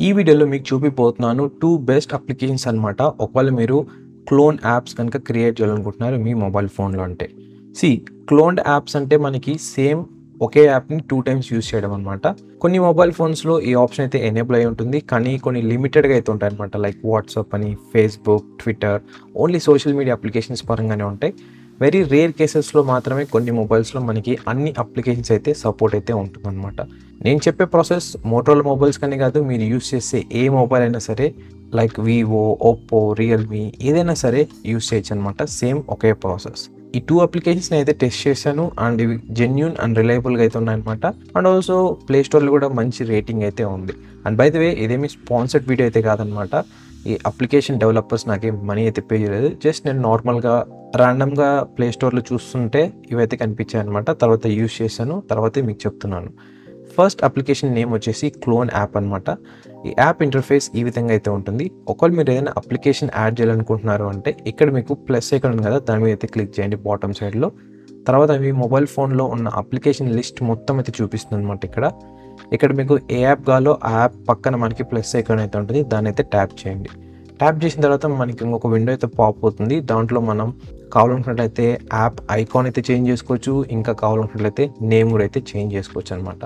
ఈ వీడియోలో మీకు చూపిపోతున్నాను 2 బెస్ట్ అప్లికేషన్స్ అనమాట. ఒకవేళ మీరు క్లోన్ యాప్స్ కనుక క్రియేట్ చేయాలనుకుంటున్నారు మీ మొబైల్ ఫోన్లో అంటే. క్లోన్డ్ యాప్స్ అంటే మనకి సేమ్ ఒకే యాప్ని 2 టైమ్స్ యూజ్ చేయడం అనమాట. కొన్ని మొబైల్ ఫోన్స్లో ఈ ఆప్షన్ అయితే ఎనేబుల్ అయి ఉంటుంది, కానీ కొన్ని లిమిటెడ్గా అయితే ఉంటాయి అనమాట. లైక్ వాట్సాప్ అని, Facebook, Twitter, only social media applications పరంగానే ఉంటాయి. వెరీ రేర్ కేసెస్లో మాత్రమే కొన్ని మొబైల్స్లో మనకి అన్ని అప్లికేషన్స్ అయితే సపోర్ట్ అయితే ఉంటుందన్నమాట. నేను చెప్పే ప్రాసెస్ మోటరోలా మొబైల్స్ కానీ కాదు, మీరు యూస్ చేసే ఏ మొబైల్ అయినా సరే, లైక్ వివో, ఓప్పో, రియల్మీ ఏదైనా సరే యూస్ చేయొచ్చు అనమాట. సేమ్ ఒకే ప్రాసెస్. ఈ 2 అప్లికేషన్స్ని అయితే టెస్ట్ చేశాను అండ్ ఇవి జెన్యూన్ అండ్ రిలయబుల్గా అయితే ఉన్నాయన్నమాట. అండ్ ఆల్సో ప్లే స్టోర్లో కూడా మంచి రేటింగ్ అయితే ఉంది. అండ్ బై ద వే ఇదేమి స్పాన్సర్డ్ వీడియో అయితే కాదనమాట. ఈ అప్లికేషన్ డెవలపర్స్ నాకేం మనీ అయితే పే చేయలేదు. జస్ట్ నేను నార్మల్గా ర్యాండమ్గా ప్లే స్టోర్లో చూస్తుంటే ఇవైతే కనిపించాయి అనమాట. తర్వాత యూస్ చేశాను, తర్వాత మీకు చెప్తున్నాను. ఫస్ట్ అప్లికేషన్ నేమ్ వచ్చేసి క్లోన్ యాప్ అనమాట. ఈ యాప్ ఇంటర్ఫేస్ ఈ విధంగా అయితే ఉంటుంది. ఒకవేళ మీరు ఏదైనా అప్లికేషన్ యాడ్ చేయాలనుకుంటున్నారు అంటే ఇక్కడ మీకు ప్లస్ ఐకాన్ ఉంది కదా, దాని మీద అయితే క్లిక్ చేయండి బాటమ్ సైడ్లో. తర్వాత మీ మొబైల్ ఫోన్లో ఉన్న అప్లికేషన్ లిస్ట్ మొత్తం అయితే చూపిస్తుంది అనమాట. ఇక్కడ మీకు ఏ యాప్ కావాలో ఆ యాప్ పక్కన మనకి ప్లస్ ఐకాన్ అయితే ఉంటుంది, దాన్ని అయితే ట్యాప్ చేయండి. ట్యాప్ చేసిన తర్వాత మనకి ఇంకొక విండో అయితే పాప్ అవుతుంది. దాంట్లో మనం కావాలనుకున్నట్లయితే యాప్ ఐకాన్ అయితే చేంజ్ చేసుకోవచ్చు, ఇంకా కావాలనుకున్నట్లయితే నేమ్ కూడా అయితే చేంజ్ చేసుకోవచ్చు అనమాట.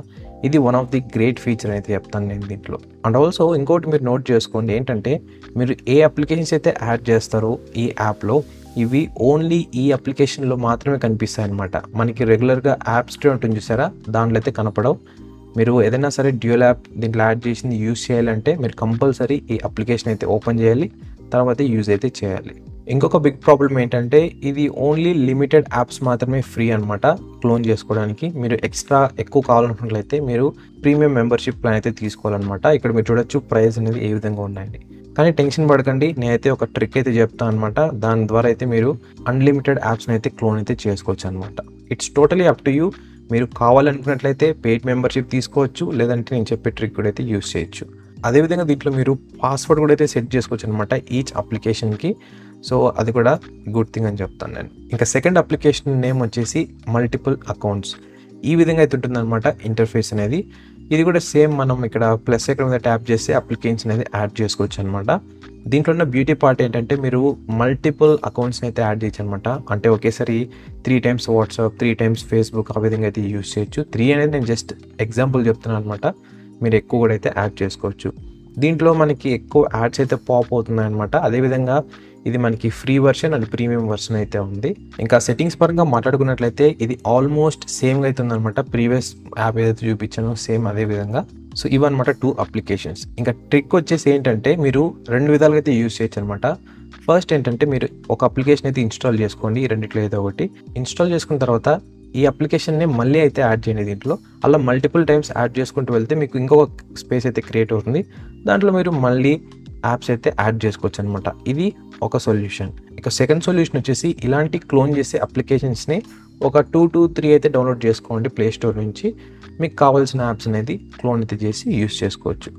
ఇది one of the great feature అయితే చెప్తాను నేను దీంట్లో. అండ్ ఆల్సో ఇంకోటి మీరు నోట్ చేసుకోండి ఏంటంటే, మీరు ఏ అప్లికేషన్స్ అయితే యాడ్ చేస్తారో ఈ యాప్లో ఇవి ఓన్లీ ఈ అప్లికేషన్లో మాత్రమే కనిపిస్తాయి అనమాట. మనకి రెగ్యులర్గా యాప్ స్టోర్ ఉంటుంది చూసారా, దాంట్లో అయితే కనపడవు. మీరు ఏదైనా సరే డ్యూయల్ యాప్ దీంట్లో యాడ్ చేసింది యూజ్ చేయాలంటే మీరు కంపల్సరీ ఈ అప్లికేషన్ అయితే ఓపెన్ చేయాలి, తర్వాత యూజ్ అయితే చేయాలి. ఇంకొక బిగ్ ప్రాబ్లం ఏంటంటే ఇది ఓన్లీ లిమిటెడ్ యాప్స్ మాత్రమే ఫ్రీ అనమాట క్లోన్ చేసుకోవడానికి. మీరు ఎక్స్ట్రా ఎక్కువ కావాలనుకున్నట్లయితే మీరు ప్రీమియం మెంబర్షిప్ ప్లాన్ అయితే తీసుకోవాలన్నమాట. ఇక్కడ మీరు చూడొచ్చు ప్రైస్ అనేది ఏ విధంగా ఉన్నాయండి. కానీ టెన్షన్ పడకండి, నేనైతే ఒక ట్రిక్ అయితే చెప్తాను అనమాట. దాని ద్వారా అయితే మీరు అన్లిమిటెడ్ యాప్స్ని అయితే క్లోన్ అయితే చేసుకోవచ్చు అనమాట. It's totally up to you. మీరు కావాలనుకున్నట్లయితే పెయిడ్ మెంబర్షిప్ తీసుకోవచ్చు, లేదంటే నేను చెప్పే ట్రిక్ కూడా అయితే యూస్ చేయొచ్చు. అదేవిధంగా దీంట్లో మీరు పాస్వర్డ్ కూడా అయితే సెట్ చేసుకోవచ్చు అనమాట ఈచ్ అప్లికేషన్కి. సో అది కూడా గుడ్ థింగ్ అని చెప్తాను నేను. ఇంకా సెకండ్ అప్లికేషన్ నేమ్ వచ్చేసి మల్టిపుల్ అకౌంట్స్. ఈ విధంగా అయితే ఉంటుందన్నమాట ఇంటర్ఫేస్ అనేది. ఇది కూడా సేమ్ మనం ఇక్కడ ప్లస్ ఇక్కడ మీద ట్యాప్ చేస్తే అప్లికేషన్ అనేది యాడ్ చేసుకోవచ్చు అనమాట. దీంట్లో ఉన్న బ్యూటీ పార్ట్ ఏంటంటే మీరు మల్టిపుల్ అకౌంట్స్ని అయితే యాడ్ చేయొచ్చు అనమాట. అంటే ఒకేసారి 3 టైమ్స్ వాట్సాప్, 3 టైమ్స్ ఫేస్బుక్ ఆ విధంగా అయితే యూస్ చేయొచ్చు. 3 అనేది నేను జస్ట్ ఎగ్జాంపుల్ చెప్తున్నాను అనమాట. మీరు ఎక్కువ కూడా అయితే యాడ్ చేసుకోవచ్చు. దీంట్లో మనకి ఎక్కువ యాడ్స్ అయితే పాప్ అవుతున్నాయి అనమాట. అదేవిధంగా ఇది మనకి free version and premium version అయితే ఉంది. ఇంకా సెట్టింగ్స్ పరంగా మాట్లాడుకున్నట్లయితే ఇది ఆల్మోస్ట్ సేమ్గా అయితే ఉందన్నమాట. ప్రీవియస్ యాప్ ఏదైతే చూపించానో సేమ్ అదే విధంగా. సో ఇవన్నమాట 2 అప్లికేషన్స్. ఇంకా ట్రిక్ వచ్చేసి ఏంటంటే మీరు 2 విధాలుగా అయితే యూజ్ చేయొచ్చు అనమాట. ఫస్ట్ ఏంటంటే మీరు ఒక అప్లికేషన్ అయితే ఇన్స్టాల్ చేసుకోండి, ఈ రెండిట్లో ఏదో ఒకటి. ఇన్స్టాల్ చేసుకున్న తర్వాత ఈ అప్లికేషన్ని మళ్ళీ అయితే యాడ్ చేయండి దీంట్లో. అలా మల్టిపుల్ టైమ్స్ యాడ్ చేసుకుంటూ వెళ్తే మీకు ఇంకొక స్పేస్ అయితే క్రియేట్ అవుతుంది. దాంట్లో మీరు మళ్ళీ యాప్స్ అయితే యాడ్ చేసుకోవచ్చు అనమాట. ఇది ఒక సొల్యూషన్. ఇక సెకండ్ సొల్యూషన్ వచ్చేసి ఇలాంటి క్లోన్ చేసే అప్లికేషన్స్ని ఒక 2 to 3 అయితే డౌన్లోడ్ చేసుకోండి ప్లే స్టోర్ నుంచి. మీకు కావాల్సిన యాప్స్ అనేది క్లోన్ అయితే చేసి యూస్ చేసుకోవచ్చు.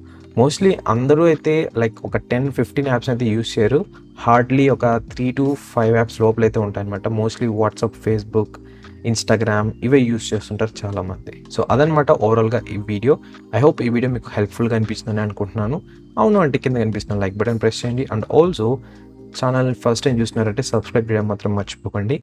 మోస్ట్లీ అందరూ అయితే లైక్ ఒక 10-15 యాప్స్ అయితే యూస్ చేయరు. హార్డ్లీ ఒక 3 to 5 యాప్స్ లోపలైతే ఉంటాయన్నమాట. మోస్ట్లీ వాట్సాప్, ఫేస్బుక్, ఇన్స్టాగ్రామ్ ఇవే యూస్ చేస్తుంటారు చాలామంది. సో అదనమాట ఓవరాల్గా ఈ వీడియో. ఐ హోప్ ఈ వీడియో మీకు హెల్ప్ఫుల్గా అనిపిస్తుందని అనుకుంటున్నాను. అవును అంటే కింద కనిపిస్తున్న లైక్ బటన్ ప్రెస్ చేయండి. అండ్ ఆల్సో ఛానల్ని ఫస్ట్ టైం చూస్తున్నారంటే సబ్స్క్రైబ్ చేయడం మాత్రం మర్చిపోకండి.